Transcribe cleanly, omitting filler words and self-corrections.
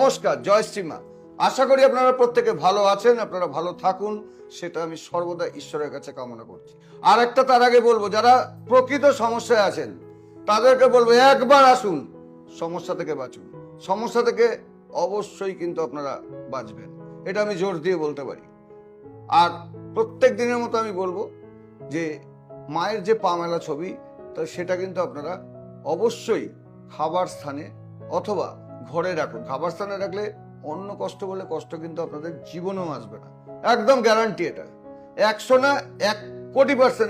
নমস্কার, জয় শ্রীমা। আশা করি আপনারা প্রত্যেকে ভালো আছেন, আপনারা ভালো থাকুন, সেটা আমি সর্বদা ঈশ্বরের কাছে কামনা করছি। আর একটা তার আগে বলবো, যারা প্রকৃত সমস্যায় আছেন তাদেরকে বলবো একবার আসুন, সমস্যা থেকে বাঁচুন। সমস্যা থেকে অবশ্যই কিন্তু আপনারা বাঁচবেন, এটা আমি জোর দিয়ে বলতে পারি। আর প্রত্যেক দিনের মতো আমি বলবো যে মায়ের যে পা মেলা ছবি, তো সেটা কিন্তু আপনারা অবশ্যই খাবার স্থানে অথবা ঘরে রাখুন। খাবার স্থানে রাখলে অন্য কষ্ট বলে কষ্ট কিন্তু আপনাদের জীবনেও আসবে না, একদম গ্যারান্টি। এটা 100 না 1 কোটি%